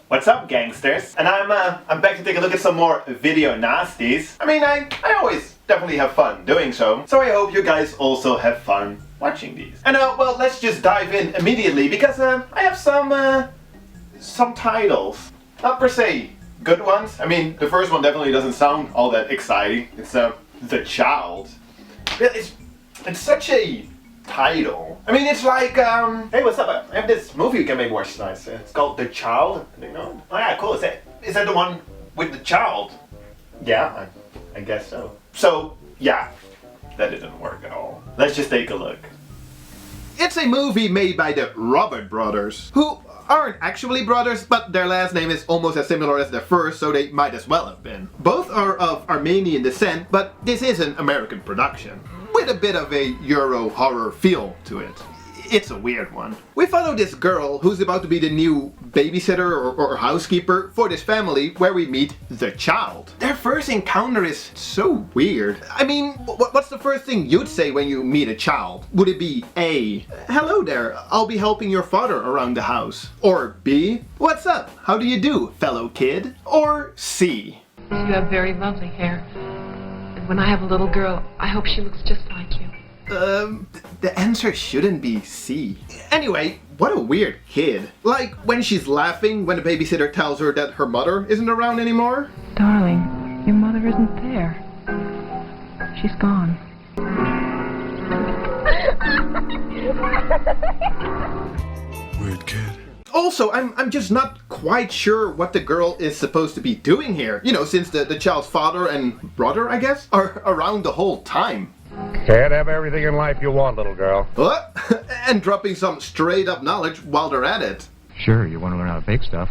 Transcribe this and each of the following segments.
What's up, gangsters? And I'm back to take a look at some more video nasties. I mean, I always definitely have fun doing so I hope you guys also have fun watching these. And well, let's just dive in immediately because I have some titles. Not per se good ones. I mean, the first one definitely doesn't sound all that exciting. It's The Child. It's such a title. I mean, it's like, hey, what's up? I have this movie you can maybe watch tonight. It's called The Child. You know? Oh yeah, cool. Is that the one with the child? Yeah, I guess so. So, yeah, that didn't work at all. Let's just take a look. It's a movie made by the Robert brothers, who aren't actually brothers, but their last name is almost as similar as their first, so they might as well have been. Both are of Armenian descent, but this is an American production, with a bit of a Euro horror feel to it. It's a weird one. We follow this girl who's about to be the new babysitter or housekeeper for this family where we meet the child. Their first encounter is so weird. I mean, what's the first thing you'd say when you meet a child? Would it be A, hello there, I'll be helping your father around the house? Or B, what's up, how do you do, fellow kid? Or C, you have very lovely hair. And when I have a little girl, I hope she looks just like you. The answer shouldn't be C. Anyway, what a weird kid. Like when she's laughing when the babysitter tells her that her mother isn't around anymore. Darling, your mother isn't there. She's gone. Weird kid. Also, I'm just not quite sure what the girl is supposed to be doing here. You know, since the child's father and brother, I guess, are around the whole time. Can't have everything in life you want, little girl. What? And dropping some straight up knowledge while they're at it. Sure, you want to learn how to bake stuff.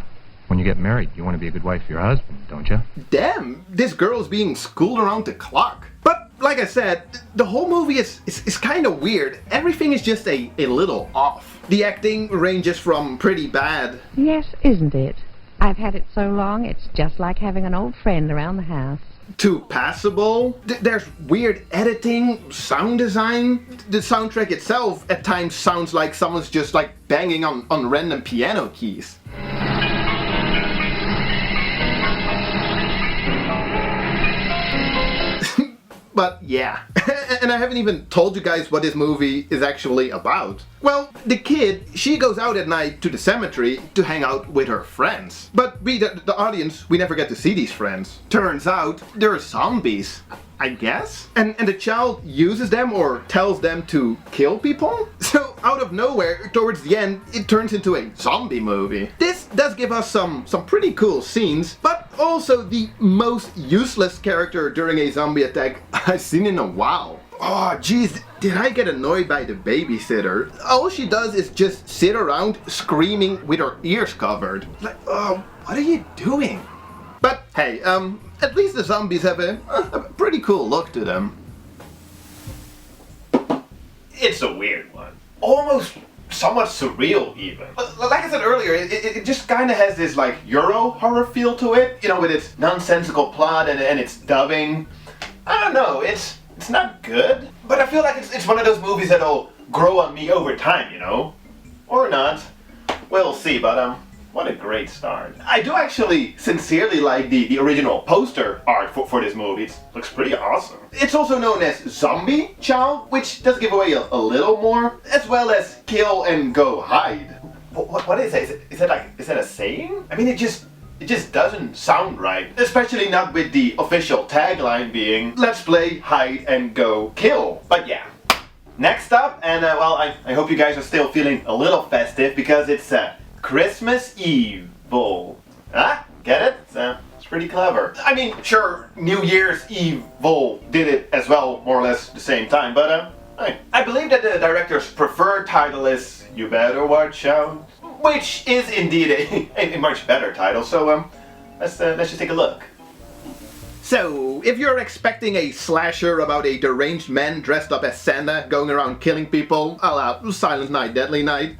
When you get married, you want to be a good wife for your husband, don't you? Damn, this girl's being schooled around the clock. But like I said, the whole movie is kind of weird. Everything is just a little off. The acting ranges from pretty bad. Yes, isn't it? I've had it so long, it's just like having an old friend around the house. To passable. There's weird editing, sound design. The soundtrack itself at times sounds like someone's just like banging on random piano keys. But yeah, and I haven't even told you guys what this movie is actually about. Well, the kid, she goes out at night to the cemetery to hang out with her friends. But we, the audience, we never get to see these friends. Turns out, they're zombies, I guess? And the child uses them or tells them to kill people? So out of nowhere, towards the end, it turns into a zombie movie. This does give us some pretty cool scenes, but also the most useless character during a zombie attack I've seen in a while. Oh jeez, did I get annoyed by the babysitter? All she does is just sit around screaming with her ears covered. Like, oh, what are you doing? But hey, at least the zombies have a pretty cool look to them. It's a weird one. Almost somewhat surreal even. Like I said earlier, it just kind of has this like Euro horror feel to it. You know, with its nonsensical plot and its dubbing. I don't know, it's not good. But I feel like it's one of those movies that'll grow on me over time, you know? Or not. We'll see, but what a great start. I do actually sincerely like the original poster art for this movie. It looks pretty awesome. It's also known as Zombie Child, which does give away a little more, as well as Kill and Go Hide. What is that? Is that a saying? I mean, it just doesn't sound right. Especially not with the official tagline being, let's play hide and go kill. But yeah. Next up, and well, I hope you guys are still feeling a little festive because it's Christmas Evil. Huh? Get it? It's pretty clever. I mean, sure, New Year's Evil did it as well, more or less the same time, but I believe that the director's preferred title is You Better Watch Out, which is indeed a much better title, so let's just take a look. So, if you're expecting a slasher about a deranged man dressed up as Santa going around killing people, a la Silent Night, Deadly Night,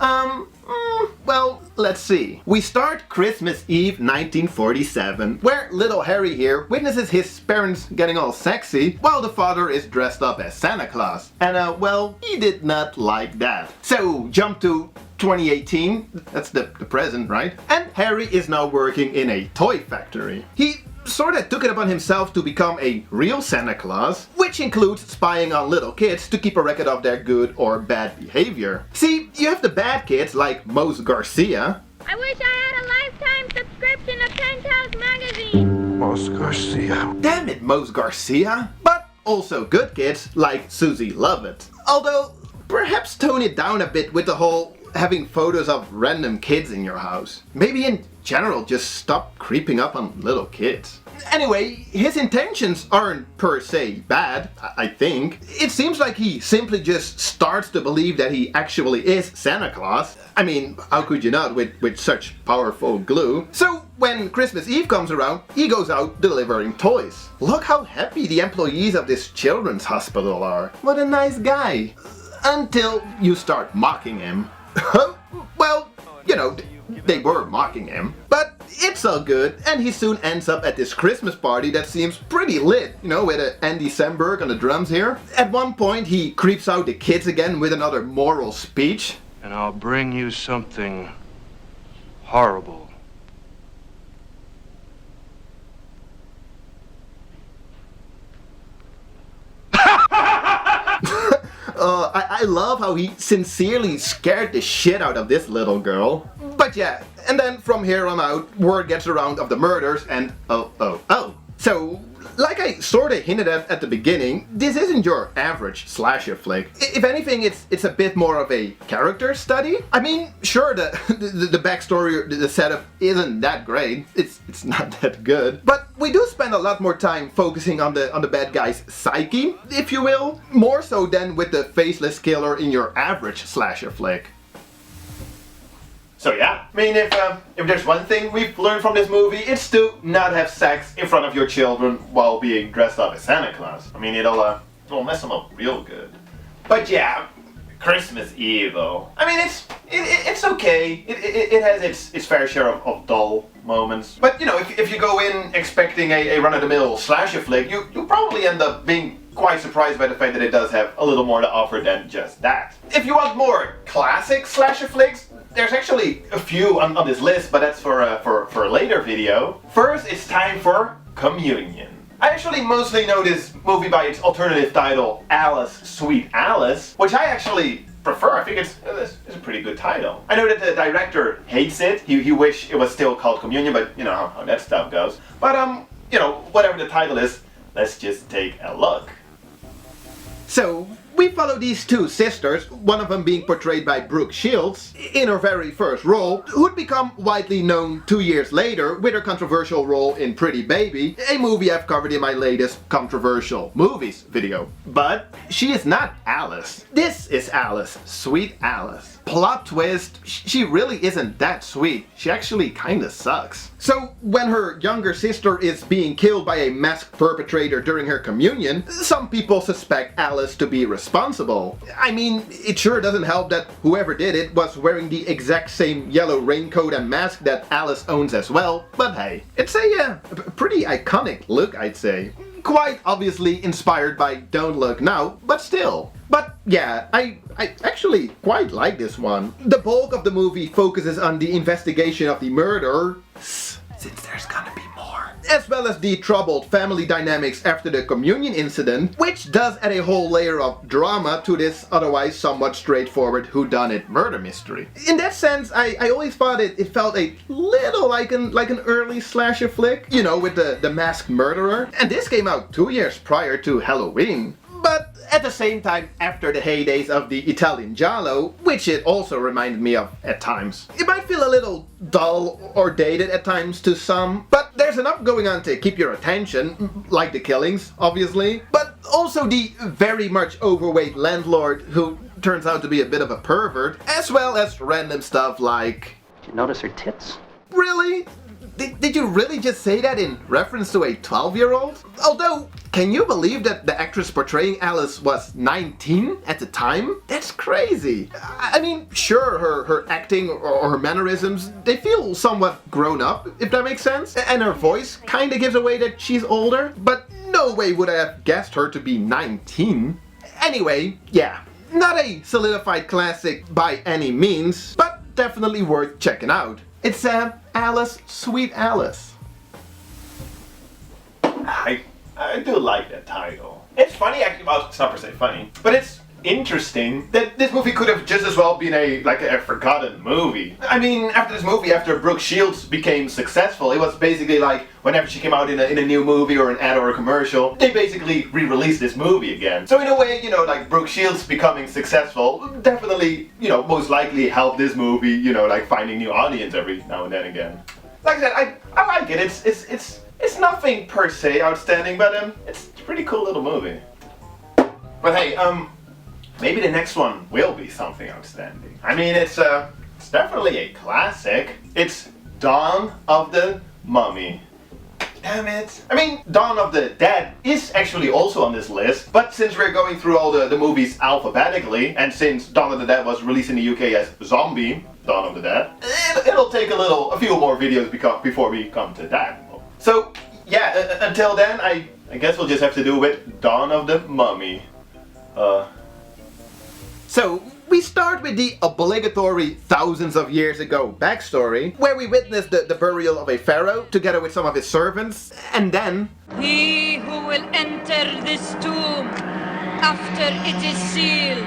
well, let's see. We start Christmas Eve 1947, where little Harry here witnesses his parents getting all sexy while the father is dressed up as Santa Claus. And well, he did not like that. So, jump to 2018, that's the present, right? And Harry is now working in a toy factory. He sort of took it upon himself to become a real Santa Claus, which includes spying on little kids to keep a record of their good or bad behavior. See, you have the bad kids like Mose Garcia. I wish I had a lifetime subscription to Penthouse magazine. Mose Garcia. Damn it, Mose Garcia. But also good kids like Susie Lovett. Although, perhaps tone it down a bit with the whole having photos of random kids in your house. Maybe in general just stop creeping up on little kids. Anyway, his intentions aren't per se bad, I think. It seems like he simply just starts to believe that he actually is Santa Claus. I mean, how could you not with such powerful glue? So when Christmas Eve comes around, he goes out delivering toys. Look how happy the employees of this children's hospital are. What a nice guy. Until you start mocking him. Well, you know, they were mocking him. But it's all good, and he soon ends up at this Christmas party that seems pretty lit, you know, with Andy Samberg on the drums here. At one point, he creeps out the kids again with another moral speech. And I'll bring you something horrible. I love how he sincerely scared the shit out of this little girl. But yeah, and then from here on out, word gets around of the murders and oh. So, like I sorta hinted at the beginning, this isn't your average slasher flick. If anything, it's a bit more of a character study. I mean, sure, the backstory, the setup isn't that great. It's not that good. But we do spend a lot more time focusing on the bad guy's psyche, if you will. More so than with the faceless killer in your average slasher flick. So yeah, I mean, if there's one thing we've learned from this movie, it's to not have sex in front of your children while being dressed up as Santa Claus. I mean, it'll mess them up real good. But yeah, Christmas Eve though. I mean, it's okay. It has its fair share of dull moments. But you know, if you go in expecting a run-of-the-mill slasher flick, you'll probably end up being quite surprised by the fact that it does have a little more to offer than just that. If you want more classic slasher flicks, there's actually a few on this list, but that's for a later video. First, it's time for Communion. I actually mostly know this movie by its alternative title, Alice, Sweet Alice, which I actually prefer. I think it's a pretty good title. I know that the director hates it. He wished it was still called Communion, but you know how that stuff goes. But you know, whatever the title is, let's just take a look. So, we follow these two sisters, one of them being portrayed by Brooke Shields, in her very first role, who'd become widely known 2 years later with her controversial role in Pretty Baby, a movie I've covered in my latest controversial movies video. But she is not Alice. This is Alice, Sweet Alice. Plot twist, she really isn't that sweet. She actually kinda sucks. So, when her younger sister is being killed by a masked perpetrator during her communion, some people suspect Alice to be responsible. I mean, it sure doesn't help that whoever did it was wearing the exact same yellow raincoat and mask that Alice owns as well, but hey, it's a pretty iconic look, I'd say. Quite obviously inspired by Don't Look Now, but still. But yeah, I actually quite like this one. The bulk of the movie focuses on the investigation of the murder, since there's gonna be more, as well as the troubled family dynamics after the communion incident, which does add a whole layer of drama to this otherwise somewhat straightforward whodunit murder mystery. In that sense, I always thought it felt a little like an early slasher flick, you know, with the masked murderer. And this came out 2 years prior to Halloween. But at the same time, after the heydays of the Italian giallo, which it also reminded me of at times. It might feel a little dull or dated at times to some, but there's enough going on to keep your attention, like the killings, obviously, but also the very much overweight landlord who turns out to be a bit of a pervert, as well as random stuff like... Did you notice her tits? Really? Did you really just say that in reference to a 12-year-old? Although, can you believe that the actress portraying Alice was 19 at the time? That's crazy. I mean, sure, her acting or her mannerisms, they feel somewhat grown up, if that makes sense. And her voice kinda gives away that she's older, but no way would I have guessed her to be 19. Anyway, yeah, not a solidified classic by any means, but definitely worth checking out. It's Alice, Sweet Alice. I do like that title. It's funny, actually. Well, it's not per se funny, but it's interesting that this movie could have just as well been a forgotten movie. I mean, after this movie, after Brooke Shields became successful, it was basically like whenever she came out in a new movie or an ad or a commercial, they basically re-released this movie again. So in a way, you know, like Brooke Shields becoming successful definitely, you know, most likely helped this movie, you know, like finding new audience every now and then again. Like I said, I like it. It's nothing per se outstanding, but it's a pretty cool little movie. But hey, maybe the next one will be something outstanding. I mean, it's definitely a classic. It's Dawn of the Mummy. Damn it. I mean, Dawn of the Dead is actually also on this list, but since we're going through all the movies alphabetically, and since Dawn of the Dead was released in the UK as Zombie, Dawn of the Dead, it'll take a few more videos before we come to that. So, yeah, until then, I guess we'll just have to do with Dawn of the Mummy. So, we start with the obligatory thousands of years ago backstory, where we witness the burial of a pharaoh together with some of his servants, and then... He who will enter this tomb after it is sealed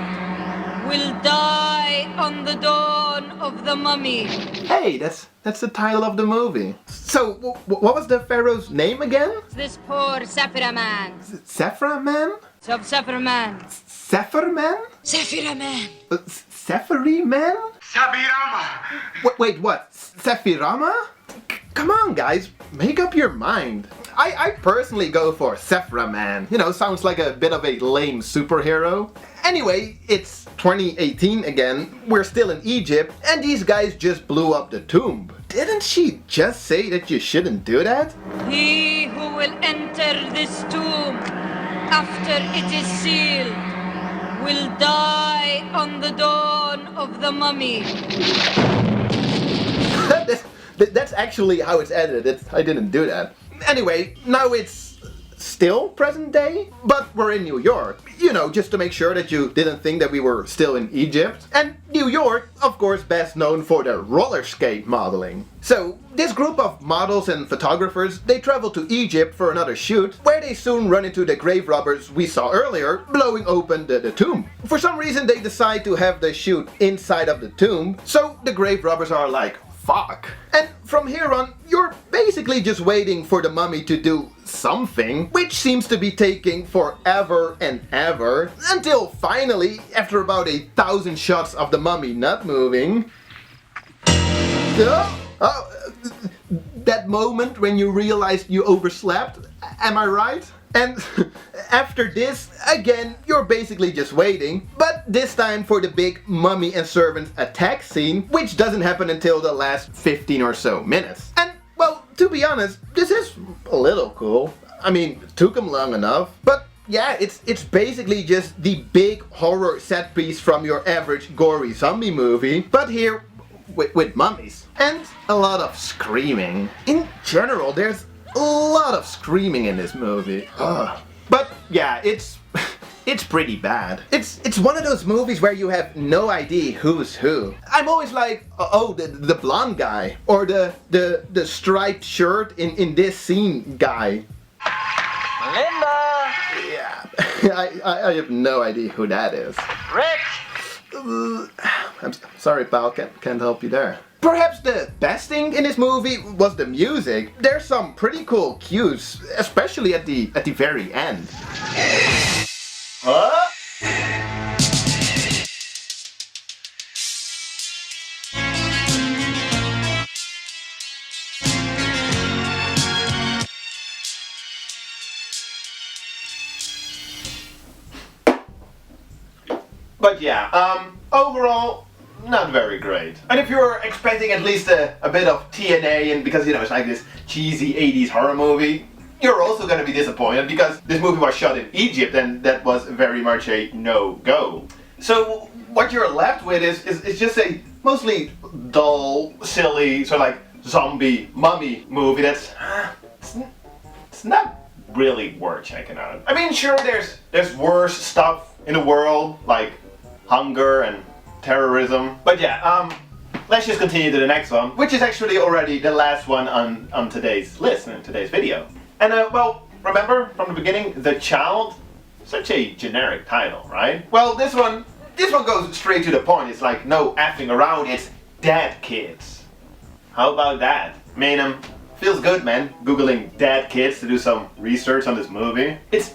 will die on the dawn of the mummy. Hey, that's the title of the movie. So, what was the pharaoh's name again? This poor Saphira man. Sephra Man? Saphira man. Sephir Man? Saphira man. Sephiri Man? Sephirama! Wait, what? Sephirama? Come on, guys, make up your mind. I personally go for Sephra Man. You know, sounds like a bit of a lame superhero. Anyway, it's 2018 again, we're still in Egypt, and these guys just blew up the tomb. Didn't she just say that you shouldn't do that? He who will enter this tomb after it is sealed will die on the dawn of the mummy. That's actually how it's edited. I didn't do that. Anyway, now it's still present day, but we're in New York. You know, just to make sure that you didn't think that we were still in Egypt. And New York, of course, best known for their roller skate modeling. So, this group of models and photographers, they travel to Egypt for another shoot, where they soon run into the grave robbers we saw earlier, blowing open the tomb. For some reason, they decide to have the shoot inside of the tomb, so the grave robbers are like, fuck. And from here on, you're basically just waiting for the mummy to do something, which seems to be taking forever and ever, until finally, after about 1,000 shots of the mummy not moving... that moment when you realized you overslept, am I right? And after this, again, you're basically just waiting, but this time for the big mummy and servants attack scene, which doesn't happen until the last 15 or so minutes. And, well, to be honest, this is a little cool. I mean, it took them long enough, but yeah, it's basically just the big horror set piece from your average gory zombie movie, but here with mummies. And a lot of screaming. In general, there's a lot of screaming in this movie. Ugh. But yeah, it's pretty bad. It's one of those movies where you have no idea who's who. I'm always like, oh, the blonde guy, or the striped shirt in this scene guy. Linda! Yeah, I have no idea who that is. Rick! I'm sorry, pal, can't help you there. Perhaps the best thing in this movie was the music. There's some pretty cool cues, especially at the very end. Huh? But yeah, overall, not very great. And if you're expecting at least a bit of TNA, and because, you know, it's like this cheesy 80s horror movie, you're also going to be disappointed because this movie was shot in Egypt and that was very much a no-go. So what you're left with is just a mostly dull, silly, sort of like zombie mummy movie that's it's not really worth checking out. I mean, sure, there's worse stuff in the world, like hunger and terrorism. But yeah, let's just continue to the next one, which is actually already the last one on today's list, in today's video. And well, remember from the beginning, The Child? Such a generic title, right? Well, this one goes straight to the point. It's like no effing around, it's Dead Kids. How about that? I mean, feels good, man, Googling Dead Kids to do some research on this movie. It's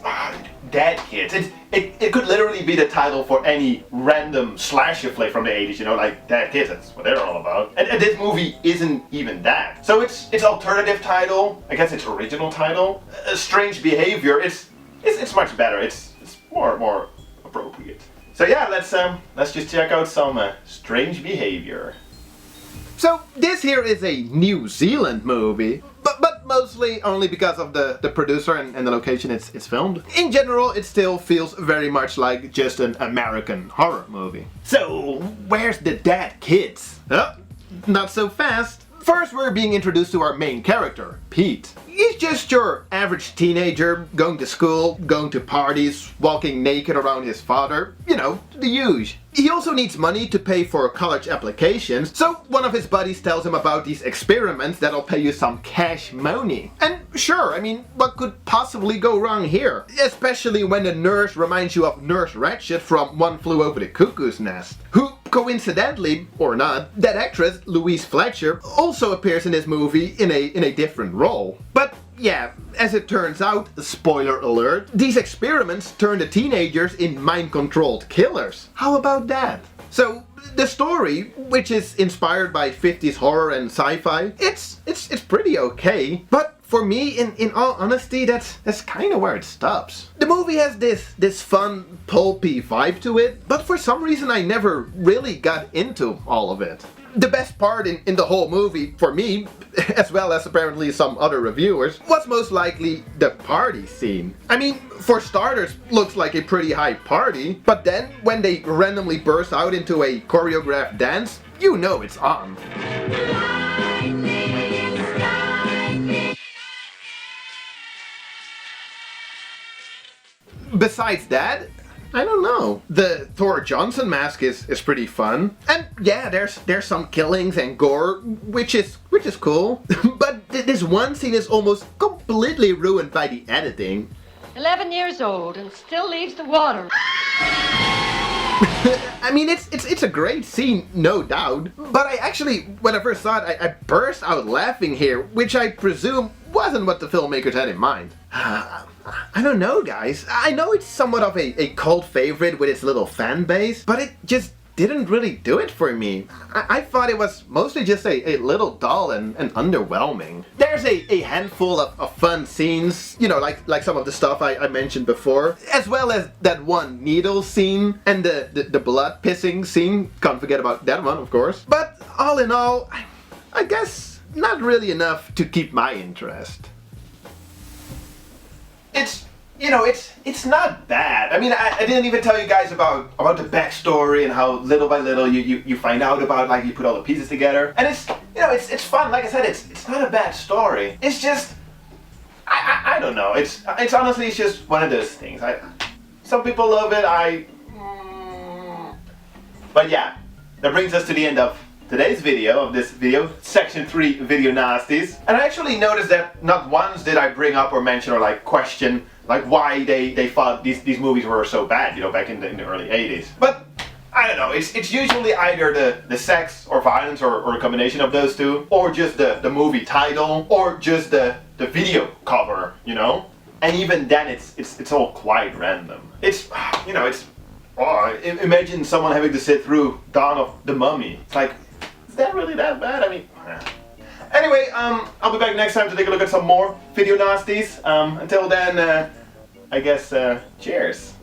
Dead Kids. It could literally be the title for any random slasher flick from the 80s, you know, like Dead Kids, that's what they're all about. And this movie isn't even that. So its alternative title, I guess its original title, Strange Behavior, it's much better. It's more appropriate. So yeah, let's just check out some Strange Behavior. So this here is a New Zealand movie, but mostly only because of the producer and the location it's filmed. In general, it still feels very much like just an American horror movie. So where's the Dead Kids? Oh, not so fast. First, we're being introduced to our main character, Pete. He's just your average teenager, going to school, going to parties, walking naked around his father. You know, the huge. He also needs money to pay for college applications, so one of his buddies tells him about these experiments that'll pay you some cash money. And sure, I mean, what could possibly go wrong here? Especially when the nurse reminds you of Nurse Ratched from One Flew Over the Cuckoo's Nest, who, coincidentally, or not, that actress, Louise Fletcher, also appears in this movie in a different role. But yeah, as it turns out, spoiler alert, these experiments turn the teenagers in mind-controlled killers. How about that? So, the story, which is inspired by 50s horror and sci-fi, it's pretty okay, but for me, in all honesty, that's kind of where it stops. The movie has this fun, pulpy vibe to it, but for some reason I never really got into all of it. The best part in the whole movie, for me, as well as apparently some other reviewers, was most likely the party scene. I mean, for starters, looks like a pretty high party, but then when they randomly burst out into a choreographed dance, you know it's on. Besides that, I don't know. The Thor Johnson mask is pretty fun. And yeah, there's some killings and gore, which is cool. But this one scene is almost completely ruined by the editing. 11 years old and still leaves the water. I mean, it's a great scene, no doubt. But I actually, when I first saw it, I burst out laughing here, which I presume wasn't what the filmmakers had in mind. I don't know, guys. I know it's somewhat of a cult favorite with its little fan base, but it just didn't really do it for me. I thought it was mostly just a little dull and underwhelming. There's a handful of fun scenes, you know, like some of the stuff I mentioned before, as well as that one needle scene and the blood pissing scene. Can't forget about that one, of course. But all in all, I guess not really enough to keep my interest. It's not bad. I mean, I didn't even tell you guys about the backstory and how little by little you find out about, like, you put all the pieces together. And it's fun. Like I said, it's not a bad story. It's just I don't know. It's honestly just one of those things. Some people love it. But yeah, that brings us to the end of today's video, section 3 video nasties. And I actually noticed that not once did I bring up or mention or like question like why they thought these movies were so bad, you know, back in the early 80s. But I don't know, it's usually either the sex or violence or a combination of those two, or just the movie title, or just the video cover, you know? And even then it's all quite random. Imagine someone having to sit through Dawn of the Mummy. It's like, is that really that bad? I mean, anyway, I'll be back next time to take a look at some more video nasties. Until then, I guess, cheers.